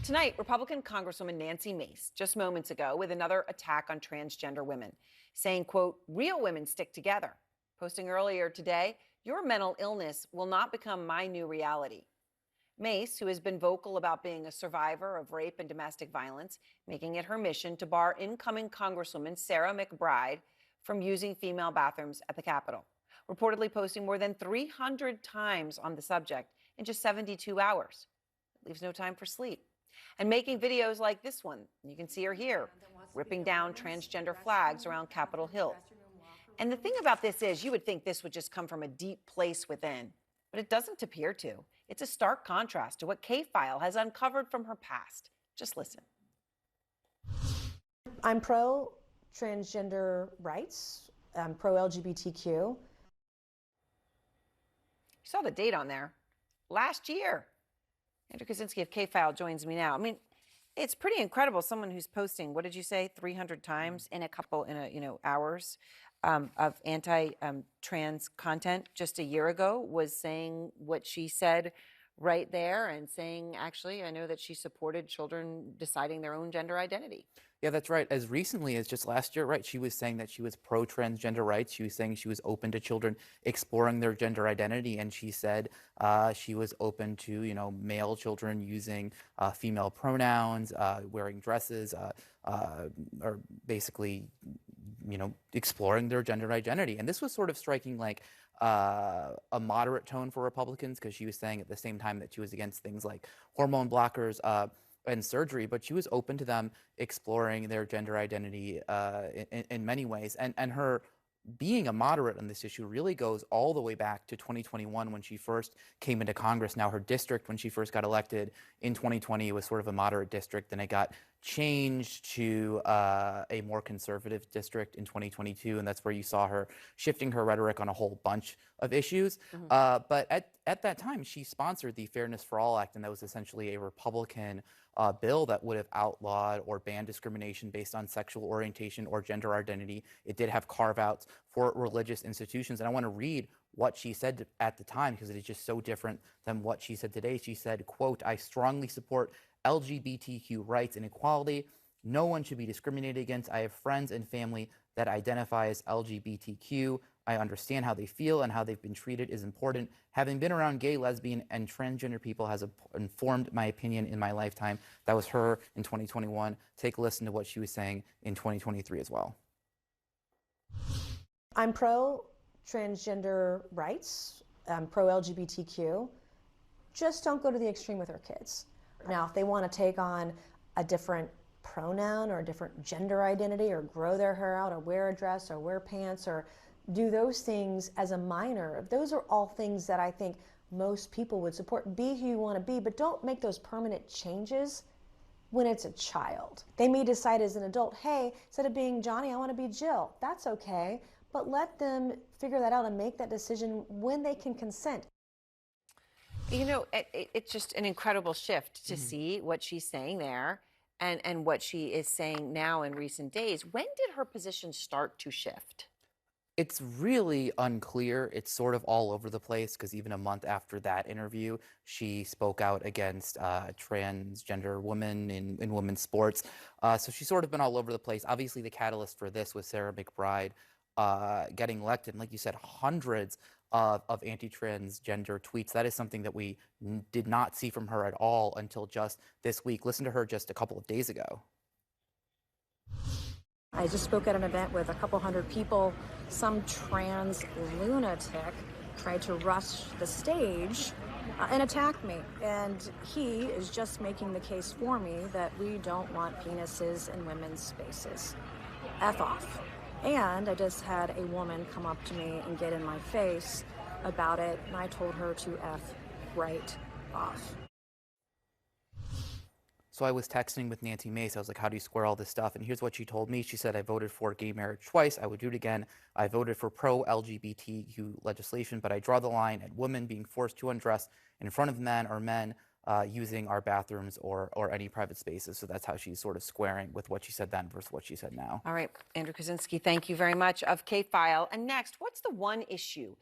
Tonight, Republican Congresswoman Nancy Mace, just moments ago, with another attack on transgender women, saying, quote, real women stick together. Posting earlier today, your mental illness will not become my new reality. Mace, who has been vocal about being a survivor of rape and domestic violence, making it her mission to bar incoming Congresswoman Sarah McBride from using female bathrooms at the Capitol, reportedly posting more than 300 times on the subject in just 72 hours. It leaves no time for sleep. And making videos like this one. You can see her here, ripping down transgender flags around Capitol Hill. And the thing about this is, you would think this would just come from a deep place within, but it doesn't appear to. It's a stark contrast to what K-File has uncovered from her past. Just listen. I'm pro-transgender rights. I'm pro-LGBTQ. You saw the date on there. Last year. Andrew Kaczynski of K-File joins me now. I mean, it's pretty incredible. Someone who's posting, what did you say, 300 times in hours of anti-trans content just a year ago was saying what she said right there and saying, actually, I know that she supported children deciding their own gender identity. Yeah, that's right. As recently as just last year, right, she was saying that she was pro-transgender rights. She was saying she was open to children exploring their gender identity. And she said she was open to, male children using female pronouns, wearing dresses, or basically, exploring their gender identity. And this was sort of striking like a moderate tone for Republicans, because she was saying at the same time that she was against things like hormone blockers, and surgery, but she was open to them exploring their gender identity in many ways. And her being a moderate on this issue really goes all the way back to 2021 when she first came into Congress. Now, her district, when she first got elected in 2020, was sort of a moderate district. Then it got changed to a more conservative district in 2022, and that's where you saw her shifting her rhetoric on a whole bunch of issues. But at that time, she sponsored the Fairness for All Act, and that was essentially a Republican bill that would have outlawed or banned discrimination based on sexual orientation or gender identity. It did have carve-outs for religious institutions. And I want to read what she said at the time, because it is just so different than what she said today. She said, quote, I strongly support LGBTQ rights and equality. No one should be discriminated against. I have friends and family that identify as LGBTQ. I understand how they feel, and how they've been treated is important. Having been around gay, lesbian, and transgender people has informed my opinion in my lifetime. That was her in 2021. Take a listen to what she was saying in 2023 as well. I'm pro-transgender rights. I'm pro-LGBTQ. Just don't go to the extreme with our kids. Now, if they want to take on a different pronoun or a different gender identity, or grow their hair out, or wear a dress, or wear pants, or do those things as a minor, those are all things that I think most people would support. Be who you want to be, but don't make those permanent changes when it's a child. They may decide as an adult, hey, instead of being Johnny, I want to be Jill. That's okay, but let them figure that out and make that decision when they can consent. It's just an incredible shift to see what she's saying there and what she is saying now in recent days. When did her position start to shift? It's really unclear. It's sort of all over the place, because even a month after that interview, she spoke out against transgender women in women's sports. So she's sort of been all over the place. Obviously, the catalyst for this was Sarah McBride getting elected. And like you said, hundreds of anti-transgender tweets. That is something that we did not see from her at all until just this week. Listen to her just a couple of days ago. I just spoke at an event with a couple hundred people. Some trans lunatic tried to rush the stage and attack me. And he is just making the case for me that we don't want penises in women's spaces. F off. And I just had a woman come up to me and get in my face about it, and I told her to F right off. So I was texting with Nancy Mace. I was like, how do you square all this stuff? And here's what she told me. She said, I voted for gay marriage twice. I would do it again. I voted for pro-LGBTQ legislation, but I draw the line at women being forced to undress in front of men, or men using our bathrooms or any private spaces. So that's how she's sort of squaring with what she said then versus what she said now. All right, Andrew Kaczynski, thank you very much of K-File. And next, what's the one issue